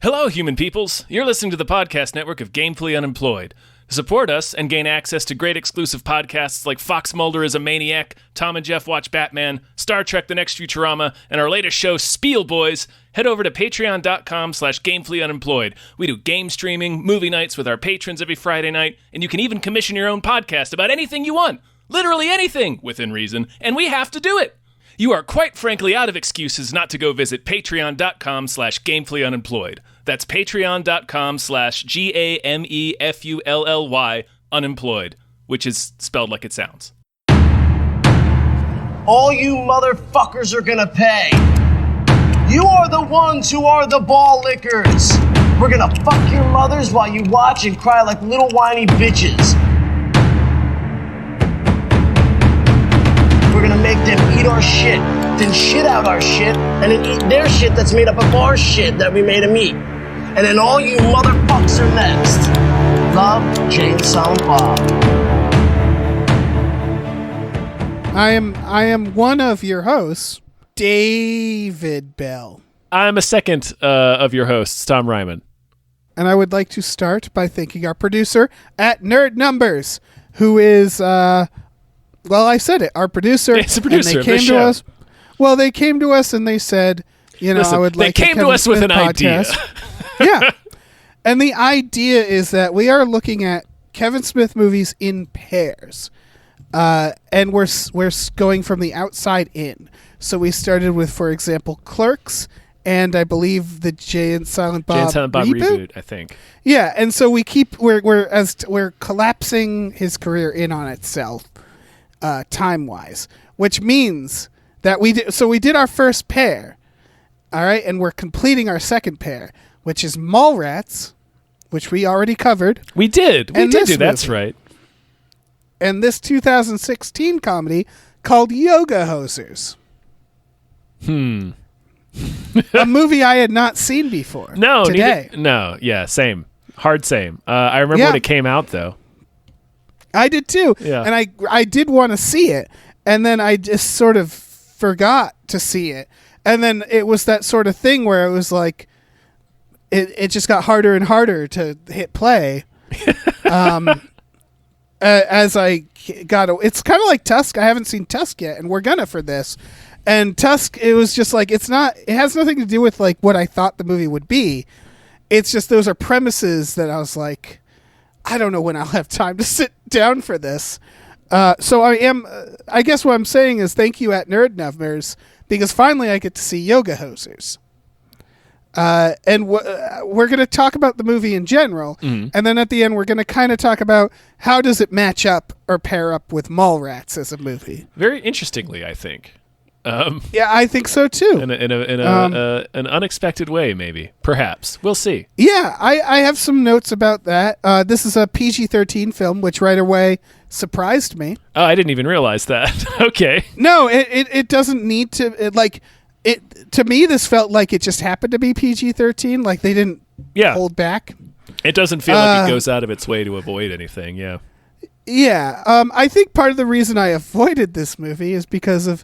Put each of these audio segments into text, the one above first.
Hello, human peoples. You're listening to the podcast network of Gamefully Unemployed. To support us and gain access to great exclusive podcasts like Fox Mulder is a Maniac, Tom and Jeff Watch Batman, Star Trek The Next Futurama, and our latest show, Spiel Boys, head over to patreon.com/gamefullyunemployed. We do game streaming, movie nights with our patrons every Friday night, and you can even commission your own podcast about anything you want. Literally anything, within reason, and we have to do it. You are quite frankly out of excuses not to go visit patreon.com/gamefullyunemployed. That's patreon.com/GAMEFULLY unemployed, which is spelled like it sounds. All you motherfuckers are gonna pay. You are the ones who are the ball lickers. We're gonna fuck your mothers while you watch and cry like little whiny bitches. We're gonna make them eat our shit, then shit out our shit, and then eat their shit that's made up of our shit that we made them eat. And then all you motherfuckers are next. Love, Jane, Silent Bob. I am one of your hosts, David Bell. I'm a second of your hosts, Tom Ryman. And I would like to start by thanking our producer at Nerd Numbers, who is, well, I said it, our producer. It's a producer and they came to us. Well, they came to us and they said, you know, Listen, I would like they came to us with an idea. Yeah. And the idea is that we are looking at Kevin Smith movies in pairs. And we're going from the outside in. So we started with, for example, Clerks, and I believe the Jay and Silent Bob reboot, I think. Yeah, and so we're collapsing his career in on itself, time wise, which means that we did our first pair, all right, and we're completing our second pair, which is Mallrats, which we already covered. We did do that's right. And this 2016 comedy called Yoga Hosers. A movie I had not seen before. No, today. Same. Hard same. I remember when it came out, though. I did too. Yeah. And I did want to see it, and then I just sort of forgot to see it. And then it was that sort of thing where it was like, it just got harder and harder to hit play. As I got, it's kind of like Tusk. I haven't seen Tusk yet, and we're gonna for this. And Tusk, it was just like, it has nothing to do with like what I thought the movie would be. It's just those are premises that I was like, I don't know when I'll have time to sit down for this. So I guess what I'm saying is thank you at Nerd Numbers, because finally I get to see Yoga Hosers. And we're going to talk about the movie in general, and then at the end we're going to kind of talk about how does it match up or pair up with Mallrats as a movie. Very interestingly, I think. Yeah, I think so too. In an unexpected way, maybe. Perhaps. We'll see. Yeah, I have some notes about that. This is a PG-13 film, which right away surprised me. Oh, I didn't even realize that. Okay. No, it doesn't need to. To me, this felt like it just happened to be PG-13. Like they didn't hold back. It doesn't feel like it goes out of its way to avoid anything. Yeah. Yeah. I think part of the reason I avoided this movie is because of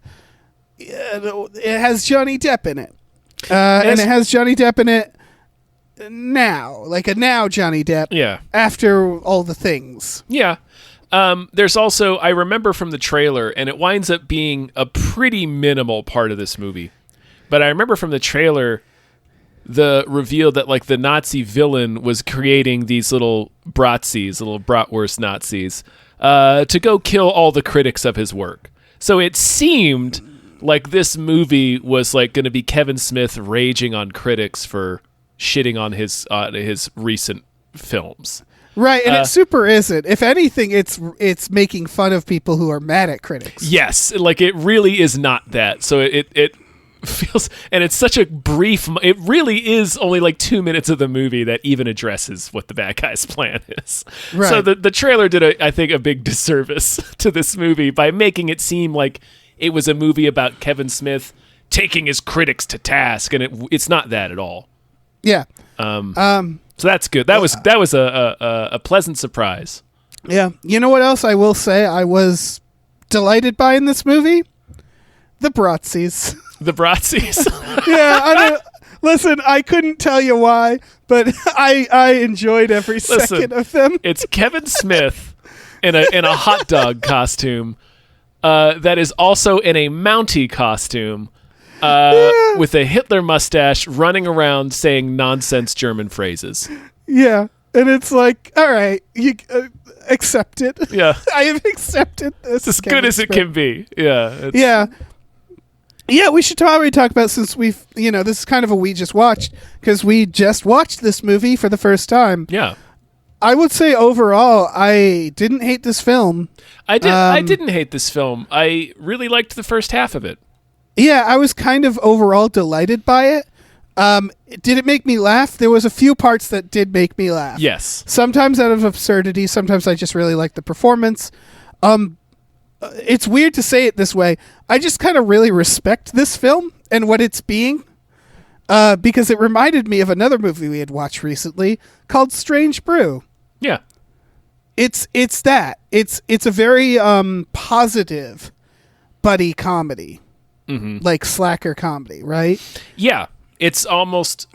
it has Johnny Depp in it, and it has Johnny Depp in it now, like a now Johnny Depp. Yeah. After all the things. Yeah. There's also, I remember from the trailer, and it winds up being a pretty minimal part of this movie. But I remember from the trailer, the reveal that like the Nazi villain was creating these little Bratzis, little bratwurst Nazis, to go kill all the critics of his work. So it seemed like this movie was like going to be Kevin Smith raging on critics for shitting on his recent films. Right, and it super isn't. If anything, it's making fun of people who are mad at critics. Yes, like it really is not that. So it feels, and it's such a brief, it really is only like 2 minutes of the movie that even addresses what the bad guy's plan is. Right. So the trailer did, I think, a big disservice to this movie by making it seem like it was a movie about Kevin Smith taking his critics to task, and it's not that at all. Yeah. So that's good. That was a pleasant surprise. Yeah. You know what else I will say I was delighted by in this movie? The Bratzis. The Bratzis. Yeah, Listen, I couldn't tell you why, but I enjoyed every second of them. It's Kevin Smith in a hot dog costume that is also in a Mountie costume with a Hitler mustache running around saying nonsense German phrases. Yeah. And it's like, all right, you accept it. Yeah. I have accepted this. It's as good as it can be. Yeah. Yeah. Yeah, we should probably talk about, since we've, this is kind of a we just watched, because we just watched this movie for the first time. Yeah. I would say overall, I didn't hate this film. I didn't hate this film. I really liked the first half of it. Yeah, I was kind of overall delighted by it. Did it make me laugh? There was a few parts that did make me laugh. Yes. Sometimes out of absurdity. Sometimes I just really liked the performance. It's weird to say it this way. I just kind of really respect this film and what it's being, because it reminded me of another movie we had watched recently called Strange Brew. Yeah. It's that. It's a very positive buddy comedy, like slacker comedy, right? Yeah. It's almost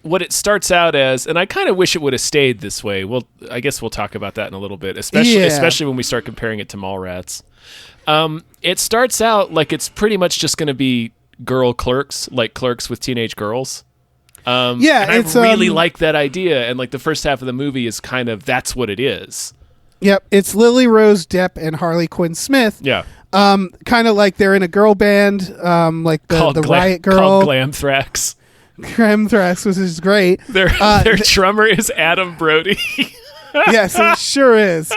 what it starts out as, and I kind of wish it would have stayed this way. Well, I guess we'll talk about that in a little bit, especially when we start comparing it to Mallrats. It starts out like it's pretty much just going to be girl clerks, like clerks with teenage girls. And I really like that idea, and like the first half of the movie is kind of that's what it is. Yep, it's Lily Rose Depp and Harley Quinn Smith. Yeah. Kind of like they're in a girl band, like the Riot Girl. Called Glamthrax. Glamthrax, which is great. Their drummer is Adam Brody. Yes, it sure is.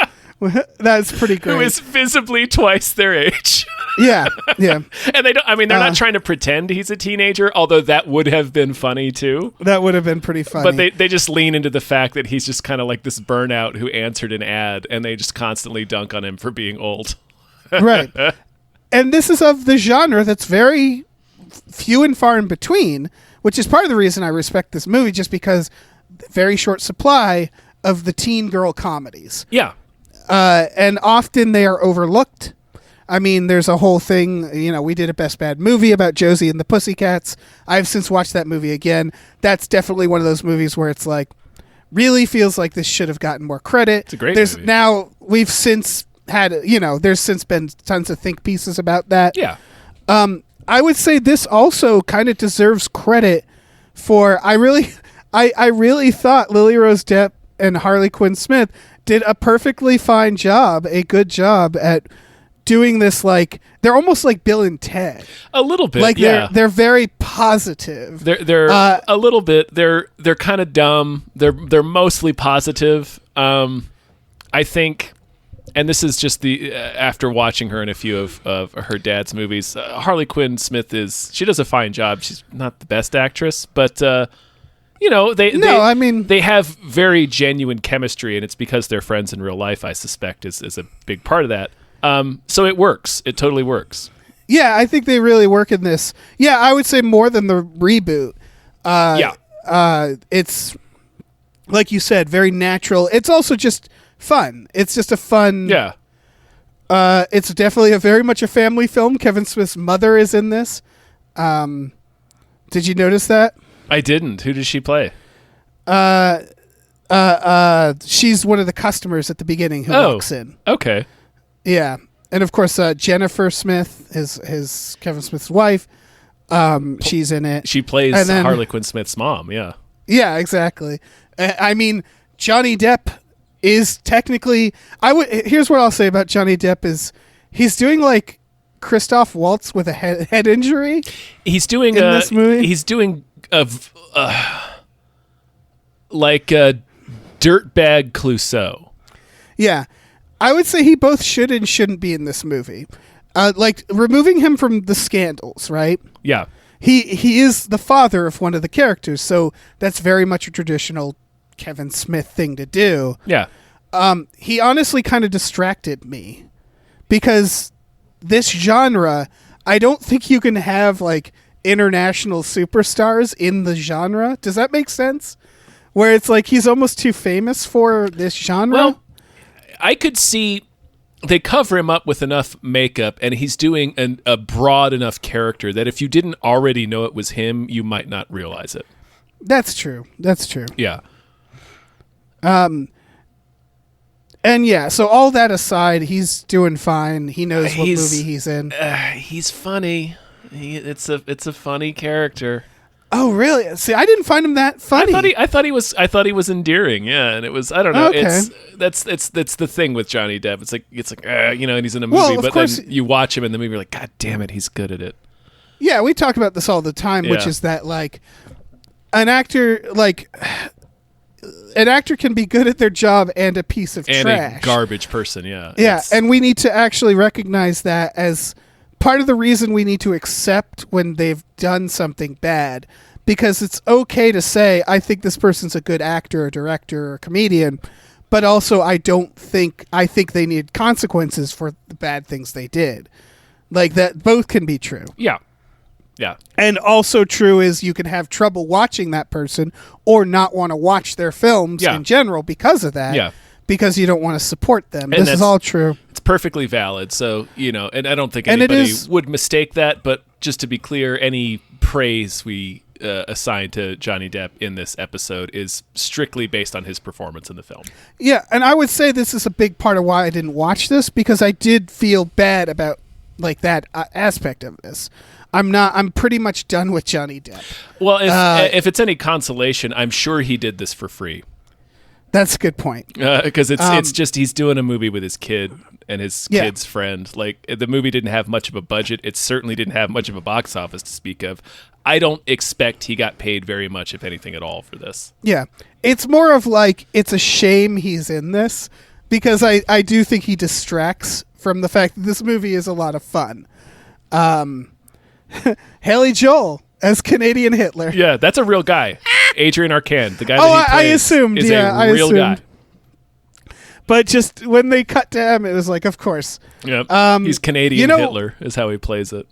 That's pretty great. Who is visibly twice their age. Yeah. And they're not trying to pretend he's a teenager, although that would have been funny too. That would have been pretty funny. But they just lean into the fact that he's just kind of like this burnout who answered an ad, and they just constantly dunk on him for being old. Right. And this is of the genre that's very few and far in between, which is part of the reason I respect this movie, just because very short supply of the teen girl comedies. Yeah. And often they are overlooked. I mean, there's a whole thing, we did a Best Bad movie about Josie and the Pussycats. I've since watched that movie again. That's definitely one of those movies where it's like, really feels like this should have gotten more credit. It's a great movie. Now, we've since had, there's since been tons of think pieces about that. Yeah. I would say this also kind of deserves credit for, I really thought Lily Rose Depp and Harley Quinn Smith did a perfectly fine job, a good job at doing this. Like, they're almost like Bill and Ted. A little bit, like yeah. They're very positive. They're a little bit. They're kind of dumb. They're mostly positive. I think, and this is just the after watching her in a few of her dad's movies. Harley Quinn Smith she does a fine job. She's not the best actress, but they have very genuine chemistry, and it's because they're friends in real life. I suspect is a big part of that. So it works. It totally works. Yeah, I think they really work in this. Yeah, I would say more than the reboot. It's, like you said, very natural. It's also just fun. It's just a fun... Yeah. It's definitely very much a family film. Kevin Smith's mother is in this. Did you notice that? I didn't. Who does she play? She's one of the customers at the beginning who walks in. Okay. Yeah. And of course, Jennifer Smith, his Kevin Smith's wife, she's in it. She plays Harley Quinn Smith's mom, yeah. Yeah, exactly. I mean, Johnny Depp is technically... Here's what I'll say about Johnny Depp is he's doing like Christoph Waltz with a head injury. He's doing in this movie. He's doing like a dirtbag Clouseau. Yeah. I would say he both should and shouldn't be in this movie. Like, removing him from the scandals, right? Yeah. He is the father of one of the characters, so that's very much a traditional Kevin Smith thing to do. Yeah. He honestly kind of distracted me because this genre, I don't think you can have, like, international superstars in the genre. Does that make sense? Where it's like he's almost too famous for this genre? Well, I could see they cover him up with enough makeup, and he's doing a broad enough character that if you didn't already know it was him, you might not realize it. That's true. Yeah. And yeah, so all that aside, he's doing fine. He knows what movie he's in. He's funny. It's a funny character. Oh, really? See, I didn't find him that funny. I thought he was endearing. Yeah, and it was. I don't know. Okay. That's the thing with Johnny Depp. It's like and he's in a movie, Well, but course, then you watch him in the movie, you're like, God damn it, he's good at it. Yeah, we talk about this all the time, which Yeah. is that like an actor can be good at their job and a piece of And trash. a garbage person. Yeah. Yeah, and we need to actually recognize that as part of the reason we need to accept when they've done something bad, because it's okay to say, I think this person's a good actor or director or comedian, but also I think they need consequences for the bad things they did. Like that both can be true. Yeah. Yeah. And also true is you can have trouble watching that person or not want to watch their films in general because of that. Yeah. Because you don't want to support them. And this is all true. It's perfectly valid. So, and I don't think anybody would mistake that. But just to be clear, any praise we assign to Johnny Depp in this episode is strictly based on his performance in the film. Yeah, and I would say this is a big part of why I didn't watch this, because I did feel bad about like that aspect of this. I'm pretty much done with Johnny Depp. Well, if it's any consolation, I'm sure he did this for free. That's a good point. Because it's just he's doing a movie with his kid and his kid's friend. Like, the movie didn't have much of a budget. It certainly didn't have much of a box office to speak of. I don't expect he got paid very much, if anything at all, for this. Yeah. It's more of like, it's a shame he's in this, because I do think he distracts from the fact that this movie is a lot of fun. Haley Joel as Canadian Hitler. Yeah, that's a real guy. Adrian Arcand, the guy that he plays, I assumed. is Yeah, a real guy. But just when they cut to him, it was like, of course. Yep. He's Canadian Hitler, is how he plays it.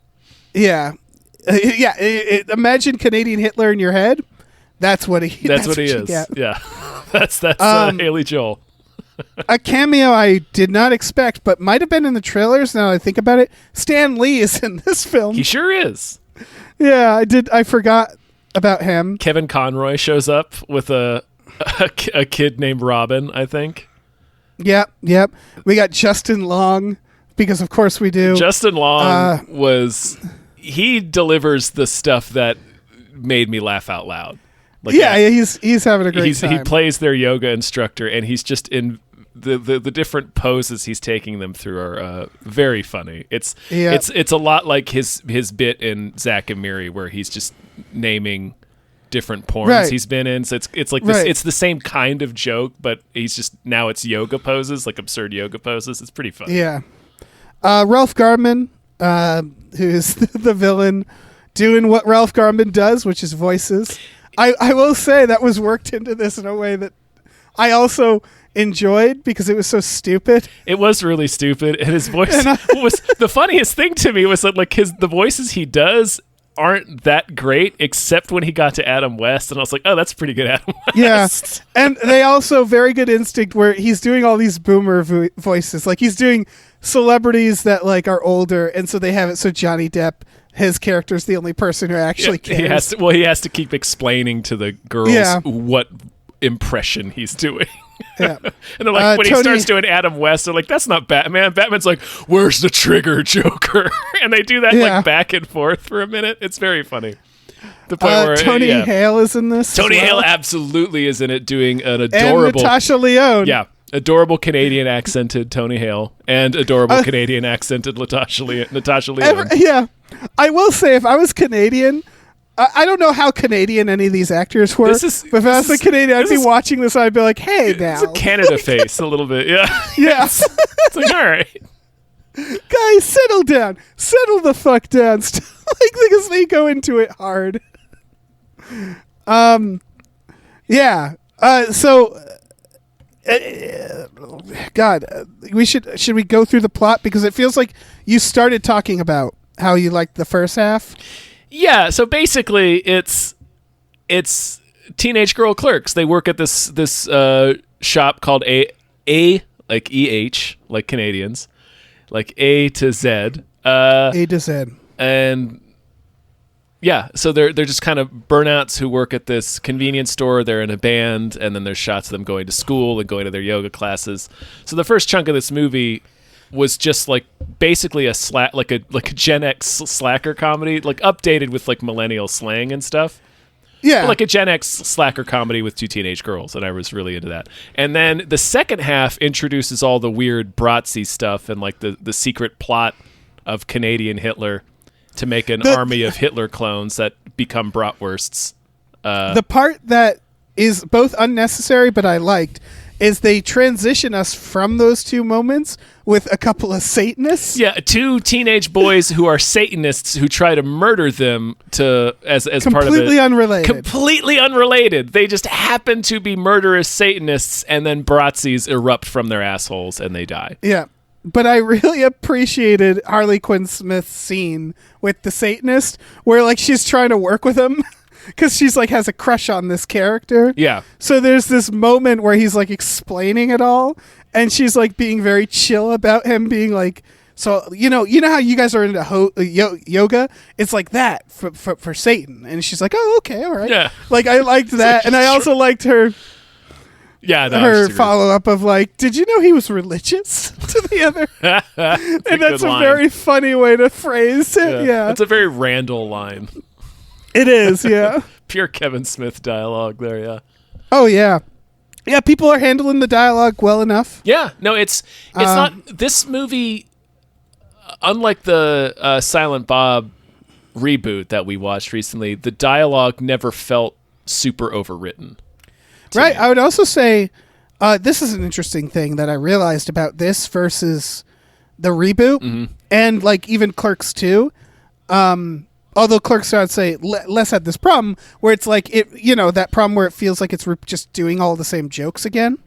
Yeah. Imagine Canadian Hitler in your head. That's what he is. Get. Yeah. that's Haley Joel. A cameo I did not expect, but might have been in the trailers now that I think about it. Stan Lee is in this film. He sure is. Yeah, I forgot about him. Kevin Conroy shows up with a kid named Robin, I think. Yep. We got Justin Long, because of course we do. Justin Long he delivers the stuff that made me laugh out loud. Like, he's having a great time. He plays their yoga instructor, and he's just in the different poses he's taking them through are very funny. It's a lot like his bit in Zack and Miri, where he's just naming different porns he's been in. So it's like this. It's the same kind of joke, but now it's yoga poses, like absurd yoga poses. It's pretty funny. Yeah. Ralph Garman, who's the villain, doing what Ralph Garman does, which is voices. I will say that was worked into this in a way that I also enjoyed, because it was so stupid. It was really stupid, and his voice was the funniest thing to me. Was that like the voices he does aren't that great, except when he got to Adam West, and I was like, oh, that's pretty good, Adam West. Yeah, and they also very good instinct where he's doing all these boomer voices, like he's doing celebrities that like are older, and so they have it so Johnny Depp, his character's the only person who actually cares. He has to keep explaining to the girls what impression he's doing. Yeah. And they're like, when he starts doing Adam West, they're like, that's not Batman. Batman's like, where's the trigger, Joker? And they do that like back and forth for a minute. It's very funny. The point where Tony Hale is in this. Tony Hale absolutely is in it, doing an adorable. And Natasha Lyonne. Yeah. Adorable Canadian accented Tony Hale and adorable Canadian accented Natasha Lyonne. Yeah. I will say, if I was Canadian, I don't know how Canadian any of these actors were, but if I was a Canadian, I'd be watching this and I'd be like, hey, now. It's a Canada face a little bit, yeah. Yeah. It's like, all right. Guys, settle down. Settle the fuck down. Because they go into it hard. Yeah. God, should we go through the plot? Because it feels like you started talking about how you liked the first half. Yeah, so basically it's teenage girl clerks. They work at this shop called A like EH, like Canadians. like A to Z. A to Z. And yeah, so they're just kind of burnouts who work at this convenience store. They're in a band, and then there's shots of them going to school and going to their yoga classes. So the first chunk of this movie was just like basically a Gen X slacker comedy, like updated with like millennial slang and stuff. Yeah, like a Gen X slacker comedy with two teenage girls, and I was really into that. And then the second half introduces all the weird Bratzy stuff and like the secret plot of Canadian Hitler to make an army of Hitler clones that become bratwursts. The part that is both unnecessary but I liked is they transition us from those two moments with a couple of Satanists. Yeah, two teenage boys who are Satanists who try to murder them as part of it. Completely unrelated. Completely unrelated. They just happen to be murderous Satanists, and then Bratzis erupt from their assholes and they die. Yeah. But I really appreciated Harley Quinn Smith's scene with the Satanist where like she's trying to work with him. Because she's like has a crush on this character. Yeah. So there's this moment where he's like explaining it all, and she's like being very chill about him being like, so you know how you guys are into yoga? It's like that for Satan, and she's like, oh, okay, all right. Yeah. Like I liked that, and I also liked her. Yeah, no, her follow up of like, did you know he was religious to the other? And that's a very funny way to phrase it. Yeah. It's a very Randall line. It is, yeah. Pure Kevin Smith dialogue there, yeah. Oh, yeah. Yeah, people are handling the dialogue well enough. Yeah, no, it's not... This movie, unlike the Silent Bob reboot that we watched recently, the dialogue never felt super overwritten. Right, me. I would also say this is an interesting thing that I realized about this versus the reboot, and like even Clerks 2. Although Clerks, I'd say, less had this problem where it's like, that problem where it feels like it's just doing all the same jokes again.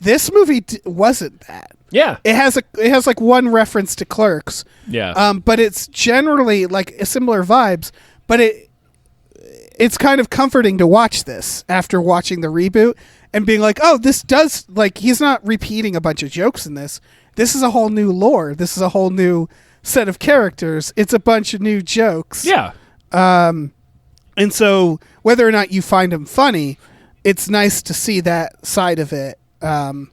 This movie wasn't that. Yeah. It has like one reference to Clerks. Yeah. But it's generally like similar vibes, but it's kind of comforting to watch this after watching the reboot and being like, oh, this does, like, he's not repeating a bunch of jokes in this. This is a whole new lore. This is a whole new set of characters. It's a bunch of new jokes. Yeah. And so whether or not you find them funny, it's nice to see that side of it. And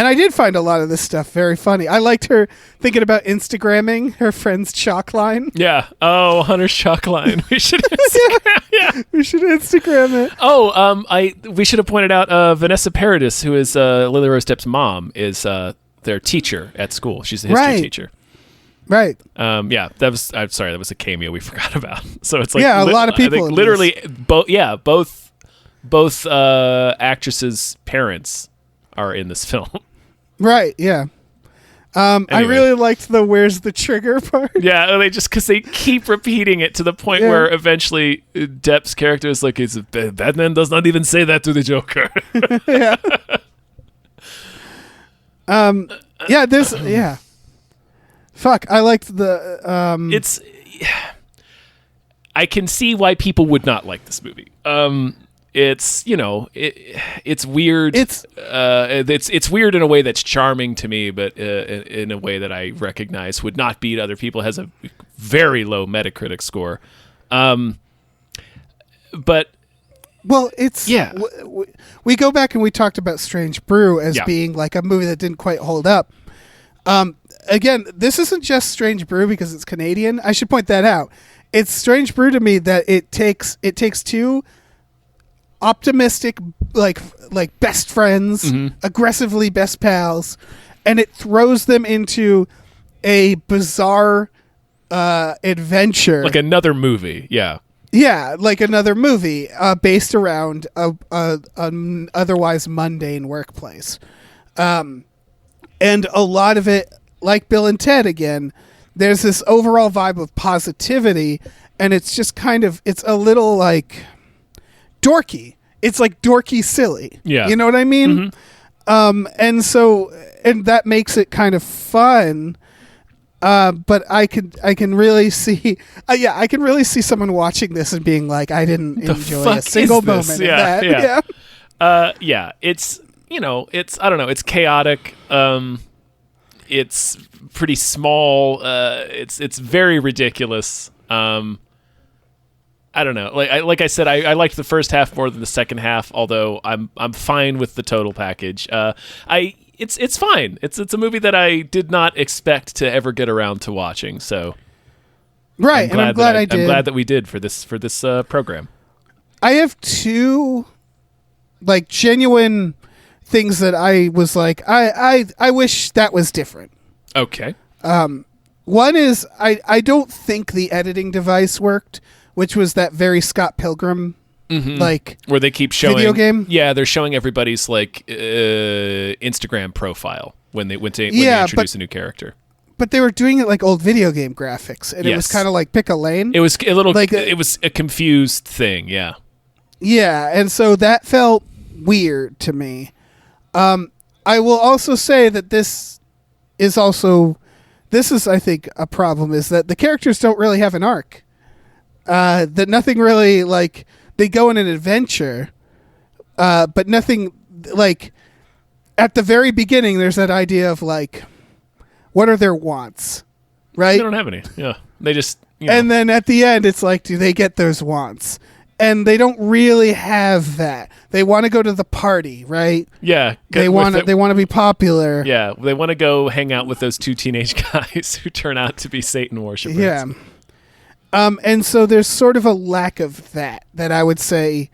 I did find a lot of this stuff very funny. I liked her thinking about Instagramming her friend's chalk line. Yeah. Oh, Hunter's chalk line. We should Instagram. Yeah. We should Instagram it. Oh, we should have pointed out Vanessa Paradis, who is Lily Rose Depp's mom, is their teacher at school. She's a history teacher. Right. Yeah, that was. I'm sorry, that was a cameo we forgot about. So it's like a lot of people. I think literally, both actresses' parents are in this film. Right. Yeah. Anyway. I really liked the "Where's the trigger" part. Yeah, because they keep repeating it to the point where eventually Depp's character is like, Batman does not even say that to the Joker. Yeah. Yeah. Fuck, I liked the... It's... I can see why people would not like this movie. It's, it's weird. It's weird in a way that's charming to me, but in a way that I recognize would not beat other people. It has a very low Metacritic score. But... Well, it's... Yeah. We go back and we talked about Strange Brew as being like a movie that didn't quite hold up. Again, this isn't just Strange Brew because it's Canadian. I should point that out. It's Strange Brew to me that it takes two optimistic, like best friends, aggressively best pals, and it throws them into a bizarre adventure, like another movie. Yeah. Yeah, like another movie based around an otherwise mundane workplace. And a lot of it, like Bill and Ted again, there's this overall vibe of positivity, and it's just kind of, it's a little like dorky. It's like dorky silly. Yeah. You know what I mean? And that makes it kind of fun. But I can really see, I can really see someone watching this and being like, I didn't enjoy a single moment of that. Yeah. It's, it's, I don't know, it's chaotic. It's pretty small. It's very ridiculous. I don't know. Like I said, I liked the first half more than the second half. Although I'm fine with the total package. It's fine. It's a movie that I did not expect to ever get around to watching. So right, I'm glad I did. I'm glad that we did for this program. I have two like genuine things that I was like, I wish that was different. Okay. One is I don't think the editing device worked, which was that very Scott Pilgrim like where they keep showing video game. Yeah, they're showing everybody's like Instagram profile when they introduce a new character. But they were doing it like old video game graphics, and it was kind of like pick a lane. It was a little like it was a confused thing. Yeah. Yeah, and so that felt weird to me. I will also say that this is I think a problem, is that the characters don't really have an arc. That nothing really, like, they go on an adventure, but nothing, like, at the very beginning, there's that idea of, like, what are their wants, right? They don't have any. Yeah. They just, And then at the end, it's like, do they get those wants? And they don't really have that. They want to go to the party, right? Yeah. They want to be popular. Yeah. They want to go hang out with those two teenage guys who turn out to be Satan worshipers. Yeah. And so there's sort of a lack of that I would say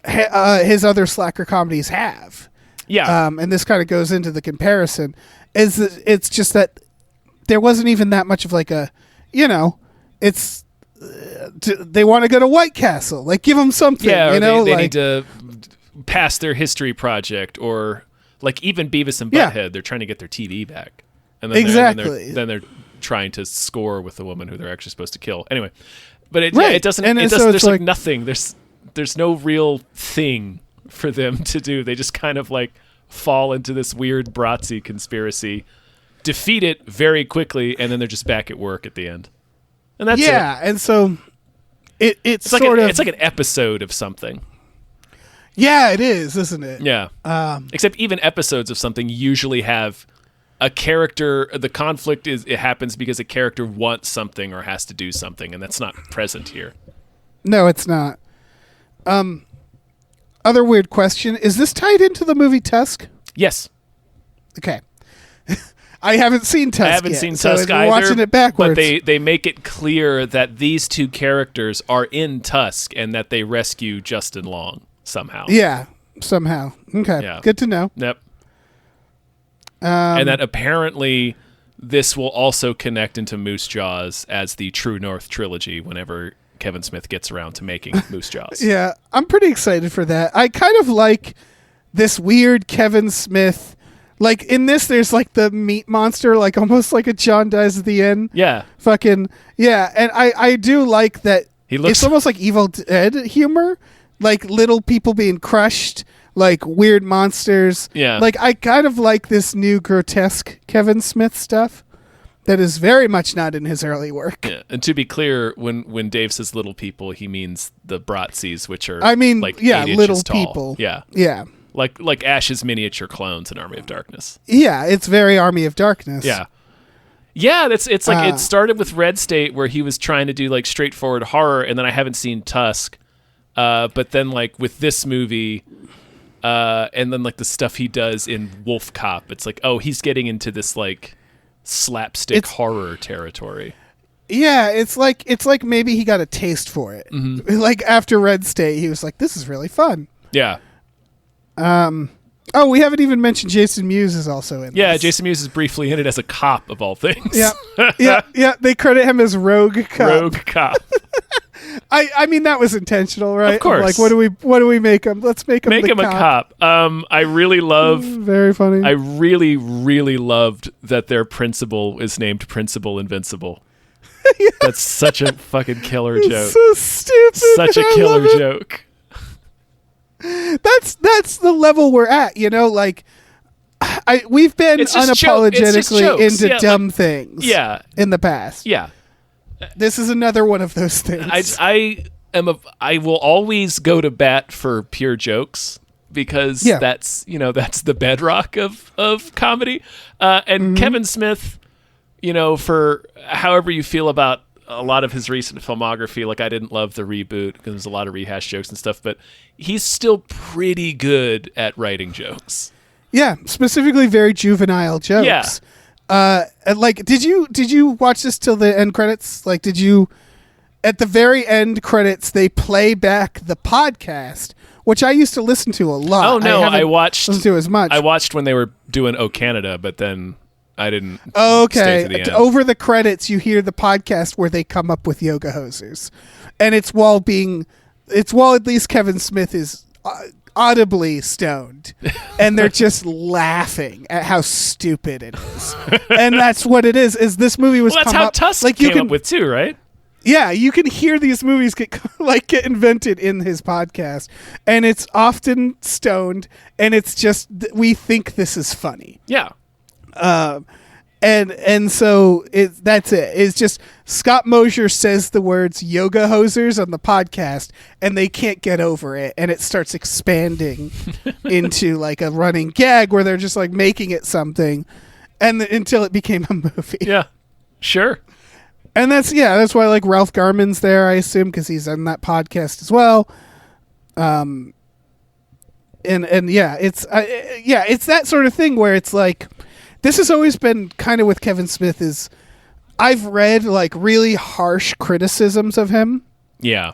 his other slacker comedies have. Yeah. And this kind of goes into the comparison. It's just that there wasn't even that much of like a, it's they want to go to White Castle. Like, give them something. Yeah, they like, need to pass their history project, or like even Beavis and Butthead. They're trying to get their TV back, and then then they're trying to score with the woman who they're actually supposed to kill. Anyway, but it doesn't. So there's like nothing. There's no real thing for them to do. They just kind of like fall into this weird Bratzy conspiracy, defeat it very quickly, and then they're just back at work at the end. And that's it. And so it's like it's like an episode of something. Yeah, it is, isn't it? Yeah. Except even episodes of something usually have a character. The conflict it happens because a character wants something or has to do something, and that's not present here. No, it's not. Other weird question: is this tied into the movie Tusk? Yes. Okay. I haven't seen Tusk. I haven't yet, seen so Tusk I'm either. watching it backwards. But they make it clear that these two characters are in Tusk and that they rescue Justin Long somehow. Yeah, somehow. Okay, yeah. Good to know. Yep. And that apparently this will also connect into Moose Jaws as the True North trilogy whenever Kevin Smith gets around to making Moose Jaws. Yeah, I'm pretty excited for that. I kind of like this weird Kevin Smith. Like, in this, there's, like, the meat monster, like, almost like a John dies at the end. Yeah. Fucking, yeah. And I do like that it's almost like Evil Dead humor. Like, little people being crushed, like, weird monsters. Yeah. Like, I kind of like this new grotesque Kevin Smith stuff that is very much not in his early work. Yeah. And to be clear, when Dave says little people, he means the Bratzis, which are, like, yeah, 8 little inches tall. people. Yeah. Yeah. Like Ash's miniature clones in Army of Darkness. Yeah, it's very Army of Darkness. Yeah. Yeah, it's like it started with Red State, where he was trying to do like straightforward horror, and then I haven't seen Tusk. But then like with this movie, and then like the stuff he does in Wolf Cop, it's like, oh, he's getting into this like slapstick horror territory. Yeah, it's like maybe he got a taste for it. Mm-hmm. Like after Red State, he was like, this is really fun. Yeah. Oh, we haven't even mentioned Jason Mewes is also in this. Jason Mewes is briefly in it as a cop, of all things. Yeah. They credit him as Rogue Cop. Rogue Cop. I mean, that was intentional, right? Of course. Like, what do we make him? Let's make him a cop. I really love... Very funny. I really, really loved that their principal is named Principal Invincible. Yeah. That's such a fucking killer joke. So stupid. Such a killer joke. That's the level we're at, like we've been unapologetically into dumb things in the past. Yeah. This is another one of those things. I will always go to bat for pure jokes. because Yeah. that's the bedrock of comedy. And Kevin Smith, for however you feel about a lot of his recent filmography, like I didn't love the reboot because there's a lot of rehash jokes and stuff, but he's still pretty good at writing jokes. Yeah, specifically very juvenile jokes. Yeah. Like, did you watch this till the end credits? Like, did you? At the very end credits, they play back the podcast, which I used to listen to a lot. Oh no, I haven't watched listened to as much. I watched when they were doing "Oh Canada," but then I didn't. Oh, okay. Stay to the end. Over the credits, you hear the podcast where they come up with yoga hosers, and it's while at least Kevin Smith is audibly stoned, and they're just laughing at how stupid it is, and that's what it is. Is this movie was Well, that's come how up, Tusk like came up with too, right? Yeah, you can hear these movies get invented in his podcast, and it's often stoned, and it's just we think this is funny. Yeah. And so that's it. It's just Scott Mosier says the words yoga hosers on the podcast, and they can't get over it, and it starts expanding into like a running gag where they're just like making it something, and until it became a movie. Yeah. Sure. And that's why like Ralph Garman's there, I assume, because he's on that podcast as well. And it's that sort of thing where it's like, this has always been kind of with Kevin Smith is I've read like really harsh criticisms of him. Yeah.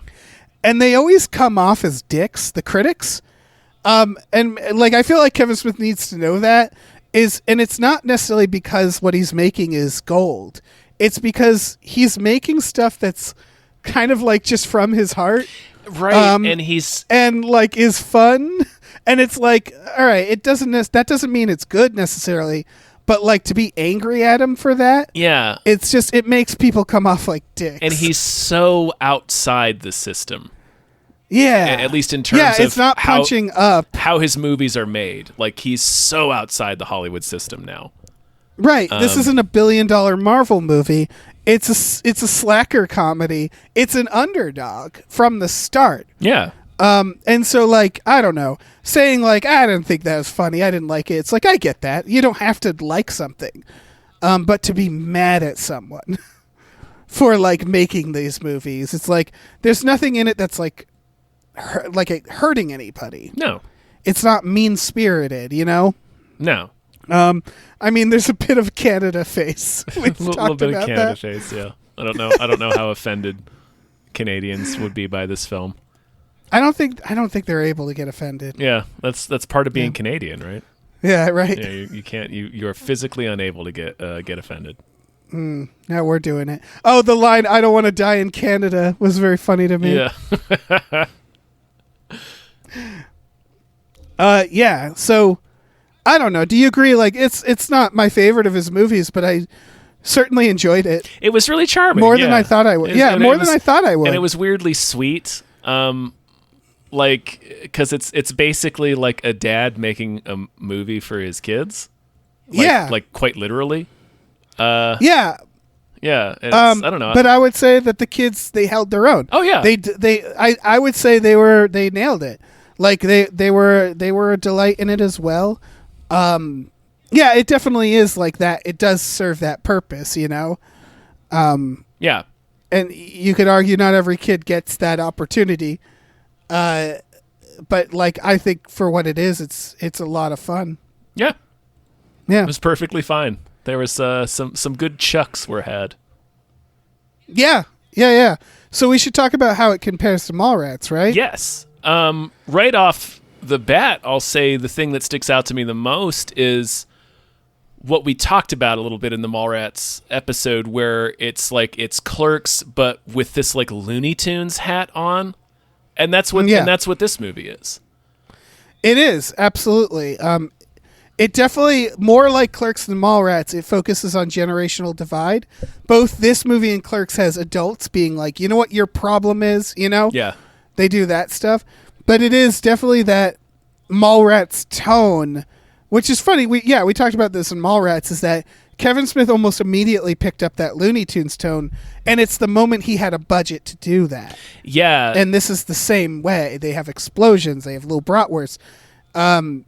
And they always come off as dicks, the critics. And like, I feel like Kevin Smith needs to know that and it's not necessarily because what he's making is gold. It's because he's making stuff that's kind of like just from his heart. Right. And like is fun. And it's like, all right, that doesn't mean it's good necessarily, but like to be angry at him for that. Yeah. It's just, it makes people come off like dicks. And he's so outside the system. Yeah. At least in terms of it's not punching up how his movies are made. Like he's so outside the Hollywood system now. Right. This isn't a $1 billion Marvel movie. It's a slacker comedy. It's an underdog from the start. Yeah. And so like, I don't know, saying like, I didn't think that was funny, I didn't like it. It's like, I get that. You don't have to like something. But to be mad at someone for like making these movies, it's like, there's nothing in it that's like hurting anybody. No. It's not mean-spirited, No. I mean, there's a bit of Canada face. We've a little talked bit about of Canada that. face, yeah. I don't know how offended Canadians would be by this film. I don't think they're able to get offended. Yeah, that's part of being Canadian, right? Yeah, right. Yeah, you can't. You are physically unable to get offended. Now we're doing it. Oh, the line "I don't want to die in Canada" was very funny to me. Yeah. Yeah. So I don't know. Do you agree? Like, it's not my favorite of his movies, but I certainly enjoyed it. It was really charming. More than I thought I would. More than I thought I would. And it was weirdly sweet. Like, because it's basically like a dad making a movie for his kids. Like quite literally. Yeah. Yeah. I don't know. But I would say that the kids, they held their own. Oh yeah. I would say they nailed it. Like they were a delight in it as well. Yeah, it definitely is like that. It does serve that purpose, Yeah. And you could argue not every kid gets that opportunity. But like, I think for what it is, it's a lot of fun. Yeah. Yeah. It was perfectly fine. There was some good chucks were had. Yeah. So we should talk about how it compares to Mallrats, right? Yes. Right off the bat, I'll say the thing that sticks out to me the most is what we talked about a little bit in the Mallrats episode, where it's like it's Clerks, but with this like Looney Tunes hat on, and that's what this movie is. It is absolutely. It definitely, more like Clerks than Mallrats, it focuses on generational divide. Both this movie and Clerks has adults being like, you know what your problem is, Yeah. They do that stuff. But it is definitely that Mallrats tone, which is funny. We talked about this in Mallrats, is that Kevin Smith almost immediately picked up that Looney Tunes tone, and it's the moment he had a budget to do that. Yeah. And this is the same way. They have explosions. They have little bratwursts. And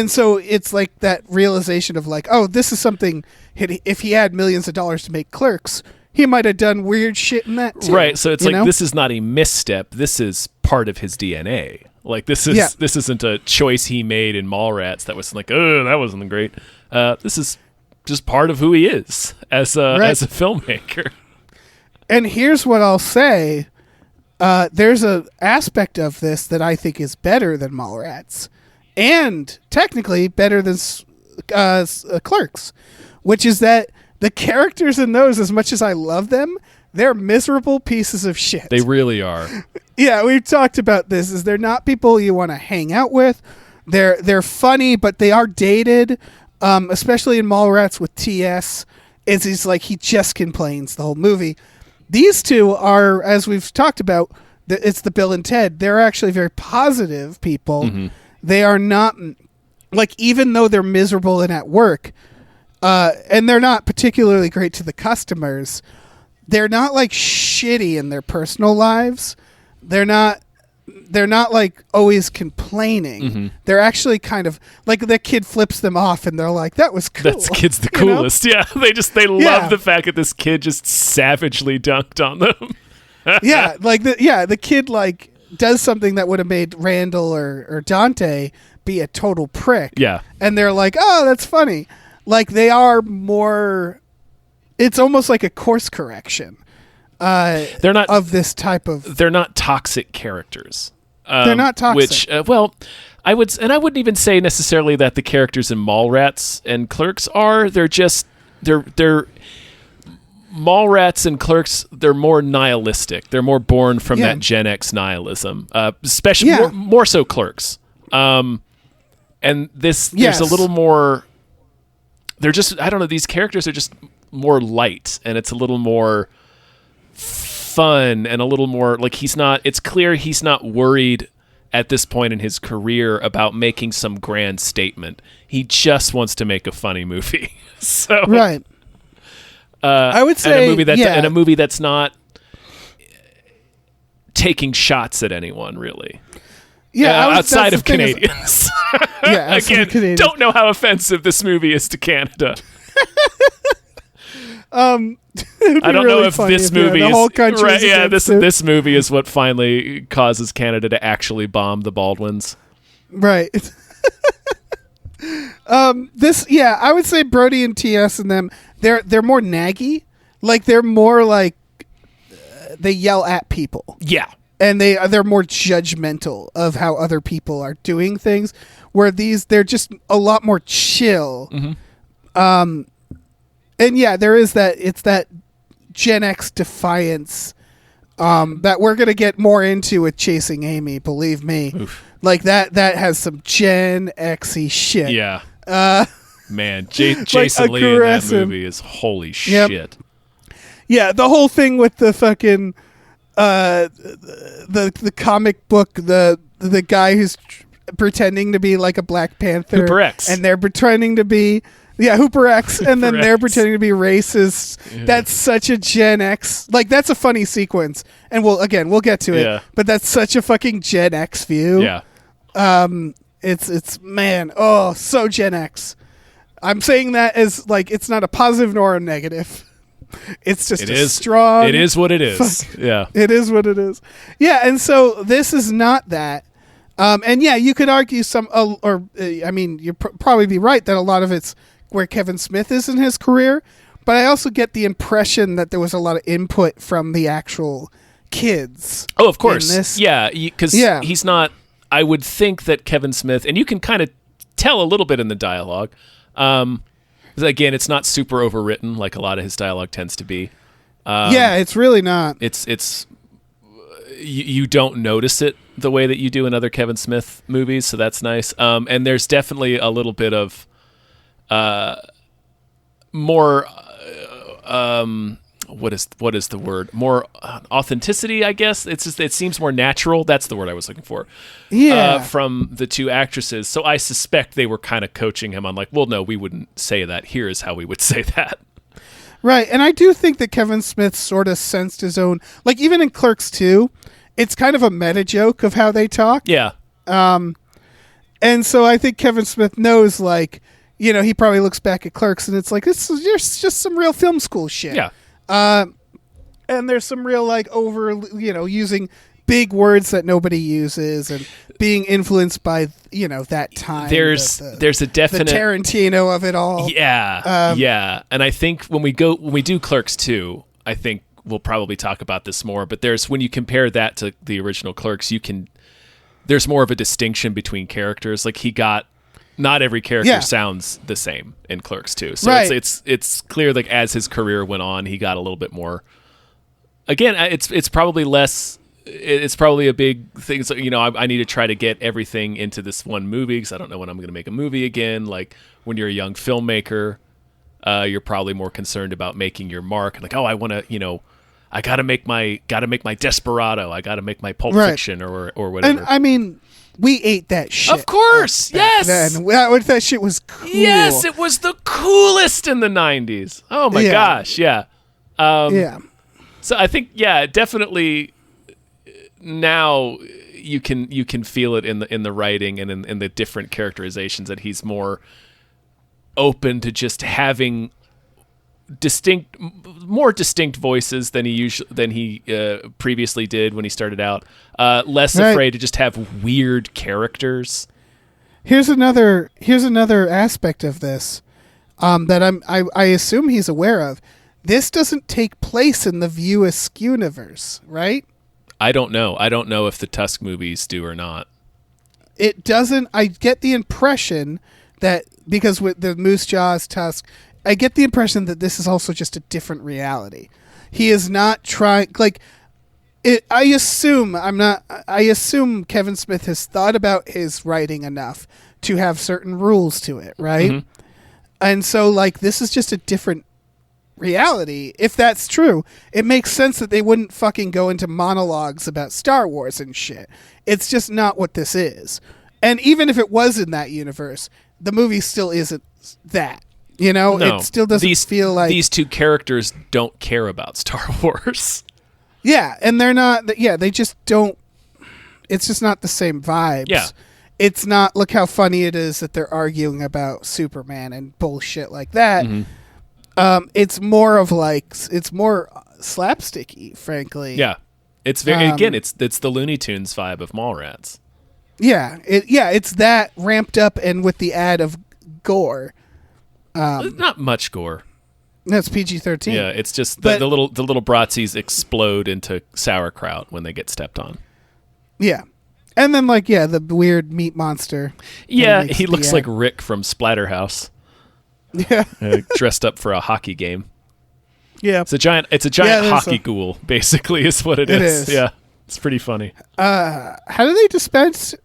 so it's like that realization of like, oh, this is something. If he had millions of dollars to make Clerks, he might have done weird shit in that too. Right. So it's like, know? this is not a misstep. This is part of his DNA. Like this isn't a choice he made in Mallrats that was like, oh, that wasn't great. This is just part of who he is as a filmmaker. And here's what I'll say. There's an aspect of this that I think is better than Mallrats, and technically better than Clerks, which is that the characters in those, as much as I love them, they're miserable pieces of shit. They really are. Yeah, we've talked about this. Is they're not people you want to hang out with. They're funny, but they are dated. Especially in Mallrats with T.S. He's like, he just complains the whole movie. These two are, as we've talked about, it's the Bill and Ted. They're actually very positive people. Mm-hmm. They are not, like, even though they're miserable and at work, and they're not particularly great to the customers, they're not, like, shitty in their personal lives. They're not like always complaining. Mm-hmm. They're actually kind of like the kid flips them off and they're like, that was cool. That kid's the coolest. You know? Yeah. They love the fact that this kid just savagely dunked on them. Yeah. Like the kid like does something that would have made Randall or Dante be a total prick. Yeah. And they're like, oh, that's funny. Like they are more, it's almost like a course correction. They're not of this type of. They're not toxic characters. They're not toxic. Which, I wouldn't even say necessarily that the characters in Mallrats and Clerks are. They're just they're Mallrats and Clerks. They're more nihilistic. They're more born from that Gen X nihilism. Especially more so Clerks. And there's a little more. They're just, I don't know. These characters are just more light, and it's a little more fun and a little more like it's clear he's not worried at this point in his career about making some grand statement. He just wants to make a funny movie. So right. I would say and a movie that's not taking shots at anyone really. Yeah, outside of Canadians. Again, don't know how offensive this movie is to Canada. I don't know if this movie is whole country right. Yeah, this movie is what finally causes Canada to actually bomb the Baldwins. Right. I would say Brody and TS and them. They're more naggy. Like they're more like they yell at people. Yeah. And they're more judgmental of how other people are doing things. Where they're just a lot more chill. Mm-hmm. And yeah, there is that. It's that Gen X defiance that we're gonna get more into with Chasing Amy. Believe me, oof. Like that has some Gen X-y shit. Yeah. Man, Jason Lee in that movie is holy shit. Yeah, the whole thing with the fucking the comic book, the guy who's pretending to be like a Black Panther, Hooper X, and they're pretending to be. Yeah, Hooper X, and then they're pretending to be racist. Yeah. That's such a Gen X. Like, that's a funny sequence. And we'll get to it. Yeah. But that's such a fucking Gen X view. Yeah. It's man, oh, so Gen X. I'm saying that as, like, it's not a positive nor a negative. It's just strong... It is what it is. Yeah. It is what it is. Yeah, and so this is not that. And yeah, you could argue you'd probably be right that a lot of it's where Kevin Smith is in his career, but I also get the impression that there was a lot of input from the actual kids. Oh, of course. Yeah, because he's not... I would think that Kevin Smith, and you can kind of tell a little bit in the dialogue, again, it's not super overwritten like a lot of his dialogue tends to be. It's really not. It's you don't notice it the way that you do in other Kevin Smith movies, so that's nice. And there's definitely a little bit of more what is the word? More authenticity, I guess. It seems more natural. That's the word I was looking for. Yeah. From the two actresses. So I suspect they were kind of coaching him on like, well, no, we wouldn't say that. Here is how we would say that. Right. And I do think that Kevin Smith sort of sensed his own, like even in Clerks 2, it's kind of a meta joke of how they talk. Yeah. And so I think Kevin Smith knows, like, you know, he probably looks back at Clerks and it's like, this is just some real film school shit. Yeah. And there's some real, like, over, you know, using big words that nobody uses and being influenced by, you know, that time. There's a definite the Tarantino of it all. Yeah. Yeah. And I think when we do Clerks 2, I think we'll probably talk about this more, but when you compare that to the original Clerks, there's more of a distinction between characters. Like not every character sounds the same in Clerks 2. So right. it's clear, like, as his career went on, he got a little bit more. Again, it's probably less. It's probably a big thing. So, you know, I need to try to get everything into this one movie because I don't know when I'm going to make a movie again. Like, when you're a young filmmaker, you're probably more concerned about making your mark. Like, oh, I want to, you know, I got to make my Desperado. I got to make my Pulp Fiction or whatever. And I mean, we ate that shit. Of course, yes. Then. That shit was cool. Yes, it was the coolest in the 90s. Oh my gosh, yeah. Yeah. So I think, yeah, definitely. Now you can feel it in the writing and in the different characterizations that he's more open to just having more distinct voices than he previously did when he started out. Less afraid to just have weird characters. Here's another aspect of this that I assume he's aware of. This doesn't take place in the View Askew universe, right? I don't know. I don't know if the Tusk movies do or not. It doesn't. I get the impression that because with the Moose Jaws Tusk, I get the impression that this is also just a different reality. He is not trying like it. I assume Kevin Smith has thought about his writing enough to have certain rules to it, right? Mm-hmm. And so, like, this is just a different reality. If that's true, it makes sense that they wouldn't fucking go into monologues about Star Wars and shit. It's just not what this is. And even if it was in that universe, the movie still isn't that. You know, no, it still doesn't feel like these two characters don't care about Star Wars. Yeah, and they're not. Yeah, they just don't. It's just not the same vibes. Yeah. It's not. Look how funny it is that they're arguing about Superman and bullshit like that. Mm-hmm. It's more of like it's more slapsticky, frankly. Yeah, it's very again. It's the Looney Tunes vibe of Mallrats. Yeah, it's that ramped up and with the add of gore. Not much gore. That's PG-13. Yeah, it's just the little Bratzies explode into sauerkraut when they get stepped on. Yeah, and then the weird meat monster. Yeah, he looks like Rick from Splatterhouse. Yeah, dressed up for a hockey game. Yeah, it's a giant hockey ghoul. Basically, is what it is. Yeah, it's pretty funny. How do they dispatch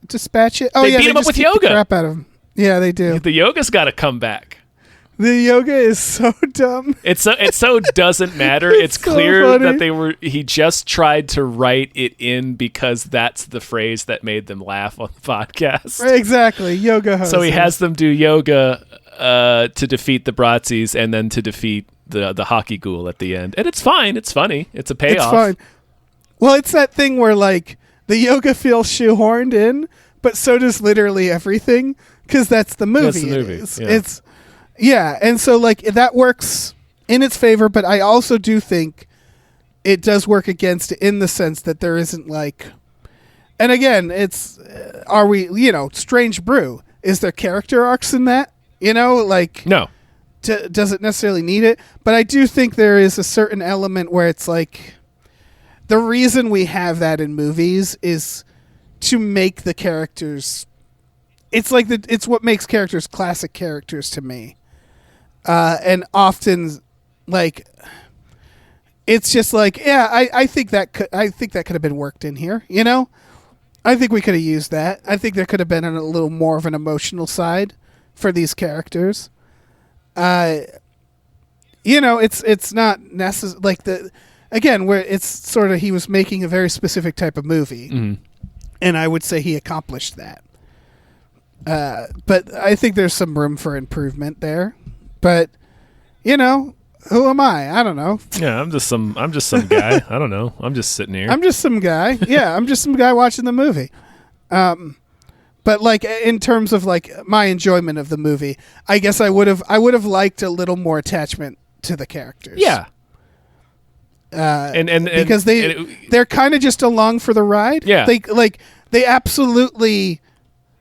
it? Oh, they beat him up with yoga. The crap out of him. Yeah, they do. The yoga's got to come back. The yoga is so dumb. It so doesn't matter. It's so clear funny. that he just tried to write it in because that's the phrase that made them laugh on the podcast. Right, exactly. Yoga hoses. So he has them do yoga to defeat the Bratzies and then to defeat the hockey ghoul at the end. And it's fine. It's funny. It's a payoff. It's fine. Well, it's that thing where the yoga feels shoehorned in, but so does literally everything because that's the movie. That's the movie. It is. Yeah. Yeah, and so that works in its favor, but I also do think it does work against it in the sense that there isn't and again, it's Strange Brew. Is there character arcs in that? No. Does it necessarily need it? But I do think there is a certain element where it's the reason we have that in movies is to make the characters. It's it's what makes characters classic characters to me. And often, it's just I think that could have been worked in here. I think we could have used that. I think there could have been a little more of an emotional side for these characters. It's not necessary. Again, where it's sort of he was making a very specific type of movie, mm-hmm. and I would say he accomplished that. But I think there's some room for improvement there. But who am I? I don't know. Yeah, I'm just some guy. I don't know. I'm just sitting here. I'm just some guy. Yeah, I'm just some guy watching the movie. But like in terms of like my enjoyment of the movie, I guess I would have liked a little more attachment to the characters. Yeah. Because they're kind of just along for the ride. Yeah. They absolutely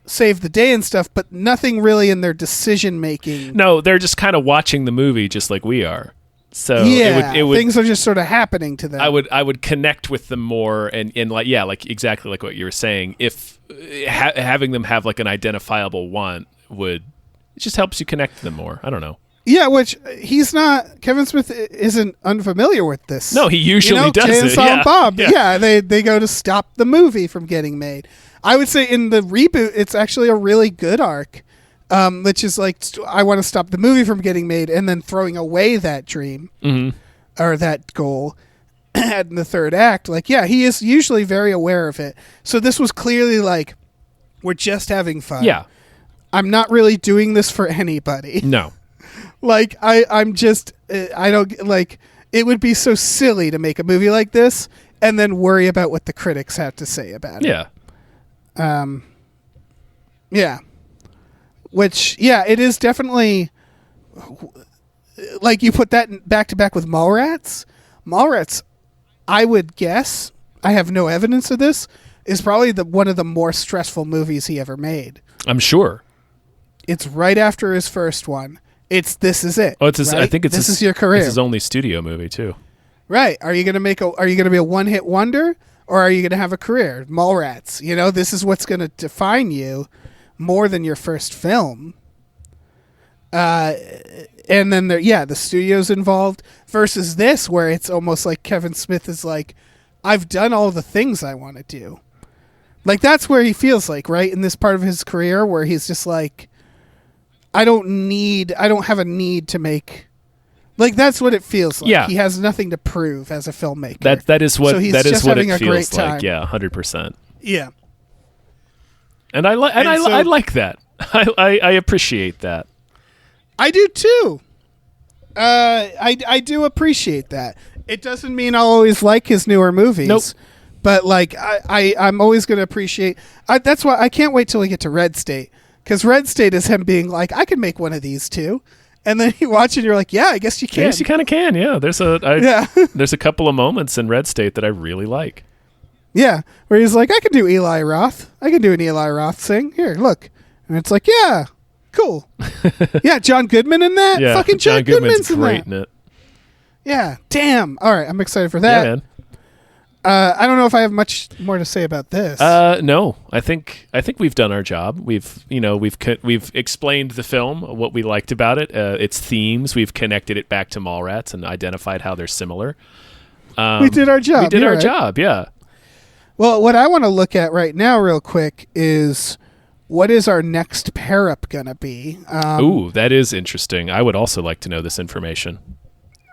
save the day and stuff, but nothing really in their decision making. No, they're just kind of watching the movie just like we are. So yeah, it would things are just sort of happening to them. I would connect with them more and like like exactly like what you were saying. If having them have like an identifiable want it just helps you connect to them more. I don't know. Yeah, which Kevin Smith isn't unfamiliar with this. No, he usually does Jay and it. Silent Bob. Yeah, they go to stop the movie from getting made. I would say in the reboot, it's actually a really good arc, which is like, I want to stop the movie from getting made and then throwing away that dream or that goal in the third act. Like, yeah, he is usually very aware of it. So this was clearly like, we're just having fun. Yeah. I'm not really doing this for anybody. No. Like, I don't, like, it would be so silly to make a movie like this and then worry about what the critics have to say about it. Yeah. Yeah. Which, yeah, it is definitely, like, you put that back to back with Mallrats. Mallrats, I would guess, I have no evidence of this, is probably one of the more stressful movies he ever made. I'm sure. It's right after his first one. This is it. Oh, I think this is your career. It's his only studio movie too. Right. Are you going to be a one-hit wonder, or are you going to have a career? Mallrats. This is what's going to define you more than your first film. And then the studio's involved versus this, where it's almost like Kevin Smith is like, I've done all the things I want to do. Like, that's where he feels like, right? In this part of his career where he's just like, I don't have a need to make, like, that's what it feels like. Yeah. He has nothing to prove as a filmmaker. That is what it feels time. like. Yeah, 100%. Yeah. And I like that. I appreciate that. I do too. I do appreciate that. It doesn't mean I'll always like his newer movies. Nope. But like I'm always going to appreciate. That's why I can't wait till we get to Red State, because Red State is him being like, I can make one of these too, and then you watch it and you're like, yeah, I guess you can. Yes, you kind of can. Yeah, there's a couple of moments in Red State that I really like. Yeah, where he's like, I can do Eli Roth. I can do an Eli Roth thing. Here, look, and it's like, yeah, cool. Yeah, John Goodman in that. Yeah, fucking John Goodman's great in it. Yeah, damn. All right, I'm excited for that. Yeah, man. I don't know if I have much more to say about this. No, I think we've done our job. We've explained the film, what we liked about it, its themes. We've connected it back to Mallrats and identified how they're similar. We did our job. We did our job. Yeah. Well, what I want to look at right now, real quick, is what is our next pair up gonna be? Ooh, that is interesting. I would also like to know this information.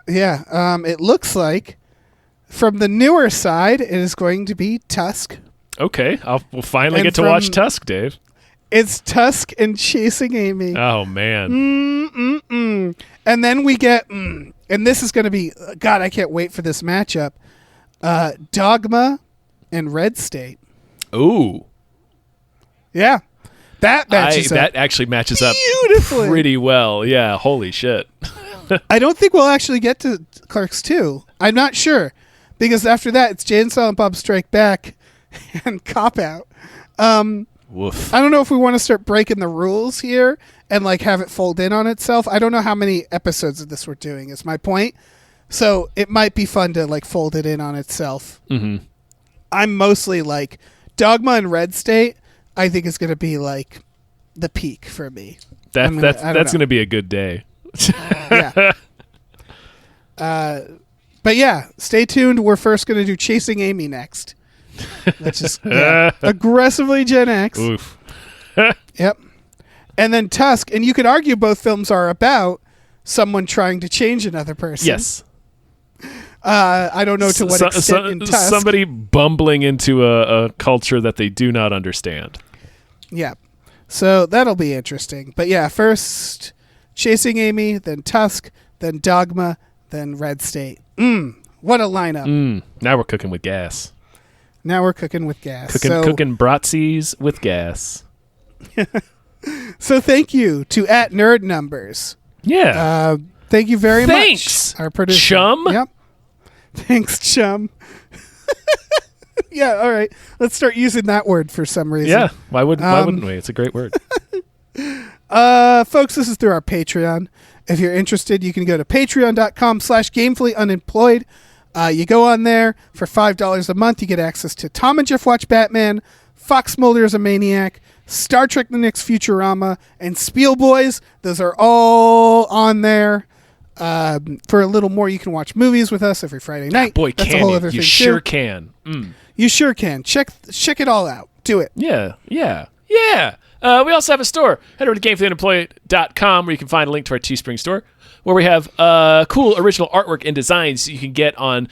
Yeah. It looks like, from the newer side, it is going to be Tusk. Okay, we'll finally get to watch Tusk, Dave. It's Tusk and Chasing Amy. Oh, man. And then we get, and this is going to be, God, I can't wait for this matchup, Dogma and Red State. Ooh. Yeah. That actually matches up beautifully. Pretty well. Yeah, holy shit. I don't think we'll actually get to Clerks 2. I'm not sure. Because after that, it's Jay and Silent Bob Strike Back and Cop Out. Woof. I don't know if we want to start breaking the rules here and like have it fold in on itself. I don't know how many episodes of this we're doing is my point. So it might be fun to like fold it in on itself. Mm-hmm. I'm mostly like Dogma and Red State, I think is going to be like the peak for me. That's going to be a good day. Yeah. But yeah, stay tuned. We're first going to do Chasing Amy next. That's just aggressively Gen X. Oof. Yep. And then Tusk. And you could argue both films are about someone trying to change another person. Yes. I don't know to what extent in Tusk. Somebody bumbling into a culture that they do not understand. Yeah. So that'll be interesting. But yeah, first Chasing Amy, then Tusk, then Dogma, then Red State. What a lineup. Now we're cooking with gas. Now we're cooking with gas. Cooking Bratzies with gas. So thank you to @NerdNumbers. Yeah. Thank you very Thanks, much. Our producer. chum. Yep. Thanks, chum. Yeah, all right. Let's start using that word for some reason. Yeah. Why wouldn't we? It's a great word. Folks, this is through our Patreon. If you're interested, you can go to patreon.com/gamefullyunemployed. You go on there for $5 a month. You get access to Tom and Jeff Watch Batman, Fox Mulder as a Maniac, Star Trek The Next Futurama, and Spiel Boys. Those are all on there. For a little more, you can watch movies with us every Friday night. Boy, that's can a whole you? other You thing sure too. can. Mm. You sure can. Check it all out. Do it. Yeah. We also have a store. Head over to GameFullyUnemployed.com where you can find a link to our Teespring store, where we have cool original artwork and designs you can get on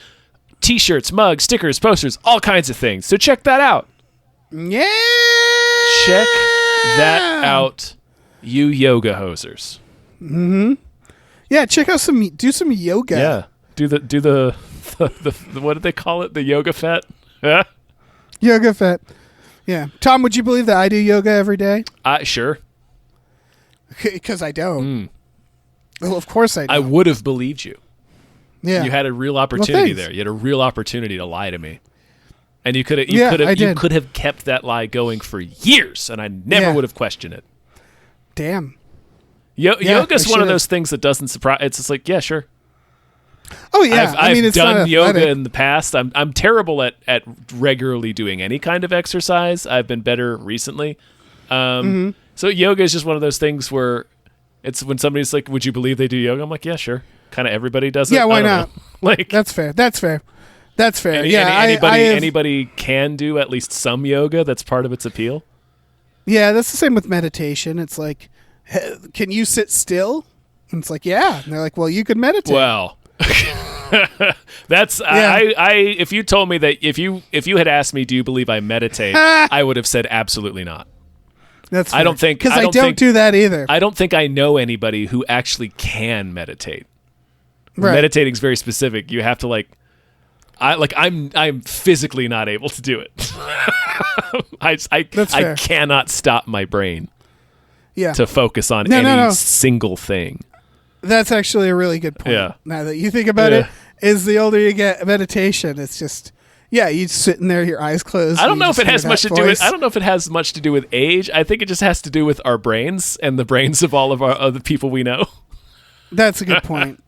T-shirts, mugs, stickers, posters, all kinds of things. So check that out. Yeah. Check that out, you yoga hosers. Yeah, check out do some yoga. Yeah. Do the what did they call it? The yoga fet? Yeah. Yoga fit. Yeah. Tom, would you believe that I do yoga every day? Sure. Because I don't. Well, of course I do. I would have believed you. Yeah. You had a real opportunity thanks. there. You had a real opportunity to lie to me. And you could have I did. could have kept that lie going for years, and I never would have questioned it. Damn. Yoga's I one of should've. those things that doesn't surprise. It's just like, yeah, sure. Oh yeah. I've it's not done yoga athletic. in the past. I'm terrible at regularly doing any kind of exercise. I've been better recently. So yoga is just one of those things where it's when somebody's like, "Would you believe they do yoga?" I'm like, "Yeah, sure." Kind of everybody does it. Yeah, why I don't not? know. Like That's fair. anybody I have- anybody can do at least some yoga. That's part of its appeal. Yeah, that's the same with meditation. It's like, can you sit still? And it's like, yeah. And they're like, well, you could meditate. Well, that's Yeah. I. If you told me that if you had asked me, do you believe I meditate? I would have said absolutely not. That's I don't think- because I I don't don't think- do that either. I don't think I know anybody who actually can meditate. Right. Meditating's very specific. You have to I'm physically not able to do it. That's I fair. cannot stop my brain Yeah, to focus on No, any no. single thing. that's actually a really good point. Yeah. Now that you think about it, is the older you get, meditation, it's just, yeah, you sitting there, your eyes closed. I don't and know you if it just has hear much that to do with. voice. I don't know if it has much to do with age. I think it just has to do with our brains and the brains of all of our other people we know. That's a good point.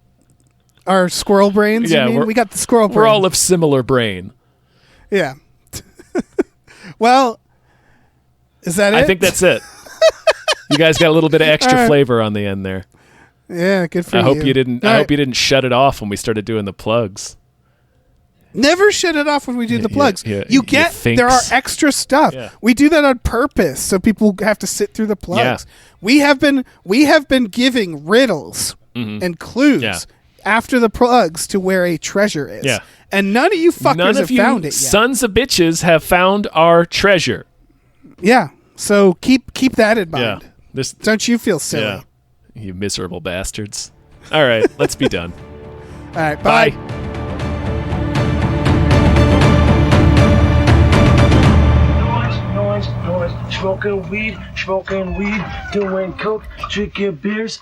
Our squirrel brains. Yeah, you mean? We got the squirrel brain. We're all of similar brain. Yeah. Well, is that it? I think that's it. You guys got a little bit of extra All right. flavor on the end there. Yeah, good for I you. hope you didn't. All I right. hope you didn't shut it off when we started doing the plugs. Never shut it off when we do the plugs. yeah, you you get thinks. there are extra stuff. Yeah. We do that on purpose so people have to sit through the plugs. Yeah. We have been giving riddles and clues Yeah. after the plugs to where a treasure is. Yeah. And none of you fuckers None have of you found it yet. sons of bitches have found our treasure. Yeah. So keep that in Yeah. mind. This. Don't you feel silly. Yeah. You miserable bastards. All right, let's be done. All right. Bye. Noise, smoking weed, doing coke, drinking beers.